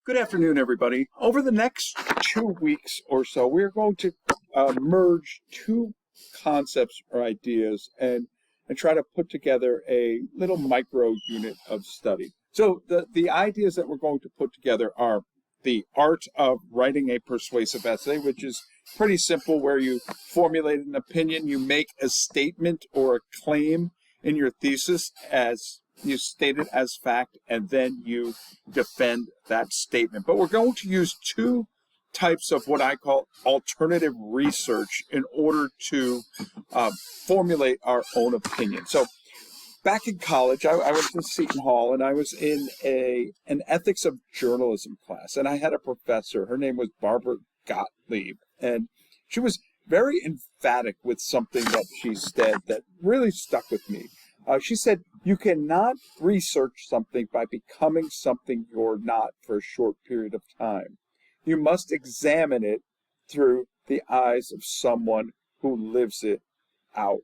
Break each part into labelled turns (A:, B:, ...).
A: Good afternoon, everybody. Over the next 2 weeks or so, we're going to merge two concepts or ideas and try to put together a little micro unit of study. So the ideas that we're going to put together are the art of writing a persuasive essay, which is pretty simple, where you formulate an opinion, you make a statement or a claim in your thesis as you state it as fact, and then you defend that statement. But we're going to use two types of what I call alternative research in order to formulate our own opinion. So back in college, I was in Seton Hall, and I was in an ethics of journalism class, and I had a professor. Her name was Barbara Gottlieb, and she was very emphatic with something that she said that really stuck with me. She said, you cannot research something by becoming something you're not for a short period of time. You must examine it through the eyes of someone who lives it out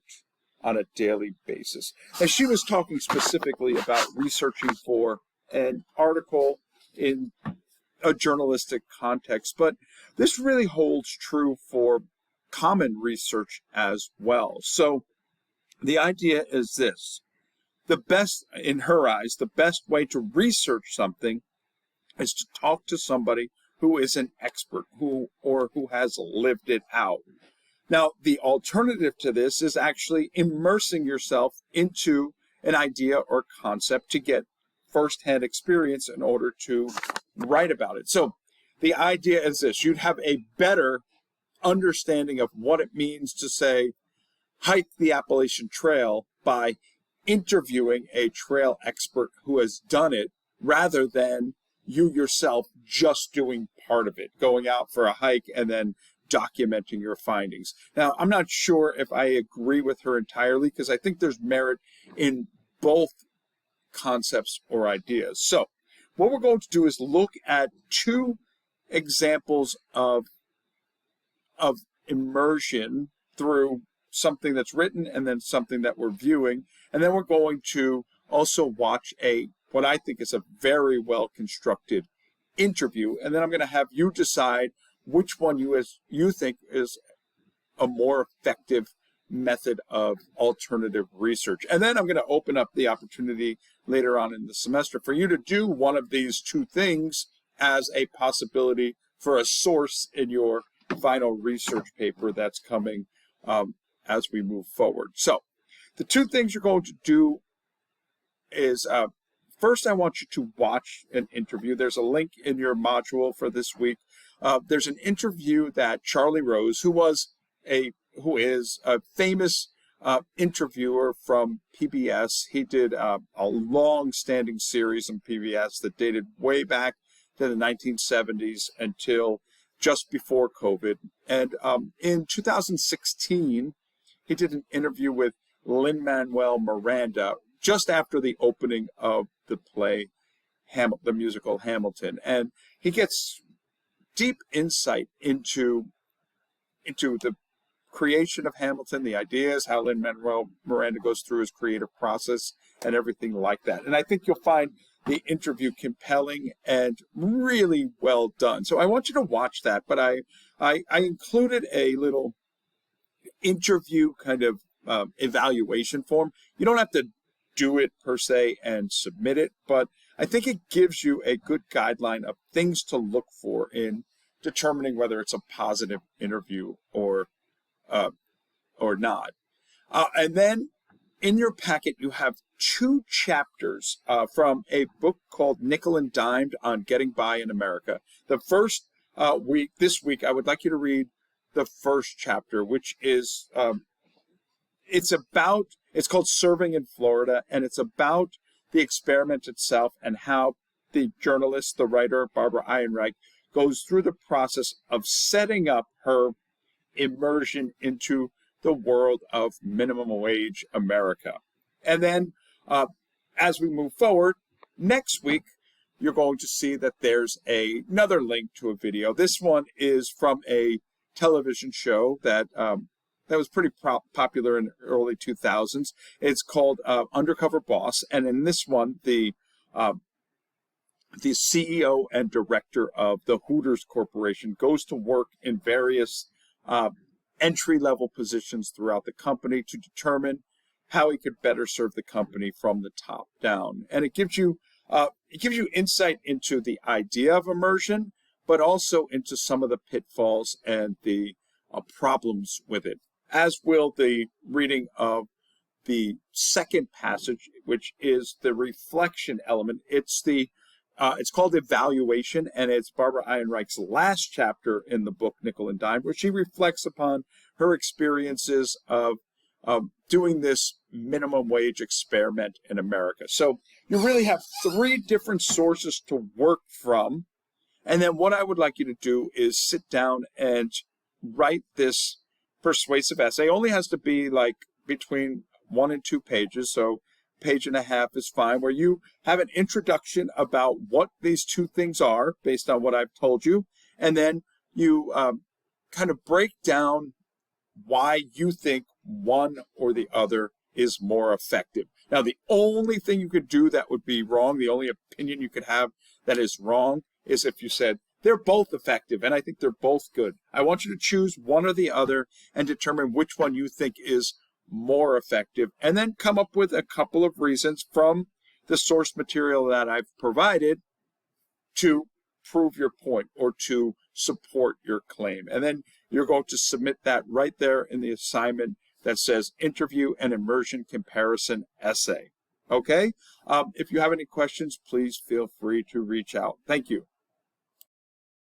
A: on a daily basis. And she was talking specifically about researching for an article in a journalistic context, but this really holds true for common research as well. So the idea is this: the best, in her eyes, the best way to research something is to talk to somebody who is an expert, who has lived it out. Now, the alternative to this is actually immersing yourself into an idea or concept to get firsthand experience in order to write about it. So the idea is this: you'd have a better understanding of what it means to, say, hike the Appalachian Trail by interviewing a trail expert who has done it, rather than you yourself just doing part of it, going out for a hike and then documenting your findings. Now, I'm not sure if I agree with her entirely, because I think there's merit in both concepts or ideas. So what we're going to do is look at two examples of immersion through something that's written and then something that we're viewing. And then we're going to also watch what I think is a very well constructed interview. And then I'm going to have you decide which one you think is a more effective method of alternative research. And then I'm going to open up the opportunity later on in the semester for you to do one of these two things as a possibility for a source in your final research paper that's coming as we move forward. So the two things you're going to do is, first, I want you to watch an interview. There's a link in your module for this week. There's an interview that Charlie Rose, who is a famous interviewer from PBS. He did a long-standing series on PBS that dated way back to the 1970s until just before COVID. And in 2016, he did an interview with Lin-Manuel Miranda just after the opening of the play, the musical Hamilton. And he gets deep insight into the creation of Hamilton, the ideas, how Lin-Manuel Miranda goes through his creative process and everything like that. And I think you'll find the interview compelling and really well done. So I want you to watch that, but I included a little interview kind of evaluation form. You don't have to do it per se and submit it, but I think it gives you a good guideline of things to look for in determining whether it's a positive interview or not. And then in your packet, you have two chapters from a book called Nickel and Dimed on Getting By in America. The first this week, I would like you to read the first chapter, which is, it's called Serving in Florida, and it's about the experiment itself and how the journalist, the writer, Barbara Ehrenreich, goes through the process of setting up her immersion into the world of minimum wage America. And then as we move forward, next week, you're going to see that there's another link to a video. This one is from a television show that was pretty popular in the early 2000s. It's called Undercover Boss. And in this one, the the CEO and director of the Hooters Corporation, goes to work in various entry-level positions throughout the company to determine how he could better serve the company from the top down. And it gives you insight into the idea of immersion, but also into some of the pitfalls and the problems with it, as will the reading of the second passage, which is the reflection element. It's called Evaluation, and it's Barbara Ehrenreich's last chapter in the book Nickel and Dime, where she reflects upon her experiences of doing this minimum wage experiment in America. So you really have three different sources to work from. And then what I would like you to do is sit down and write this persuasive essay. It only has to be like between 1 and 2 pages, so page and a half is fine, where you have an introduction about what these two things are based on what I've told you, and then you kind of break down why you think one or the other is more effective. Now, the only thing you could do that would be wrong, the only opinion you could have that is wrong, is if you said, they're both effective, and I think they're both good. I want you to choose one or the other and determine which one you think is more effective, and then come up with a couple of reasons from the source material that I've provided to prove your point or to support your claim. And then you're going to submit that right there in the assignment that says Interview and Immersion Comparison Essay. Okay? If you have any questions, please feel free to reach out. Thank you.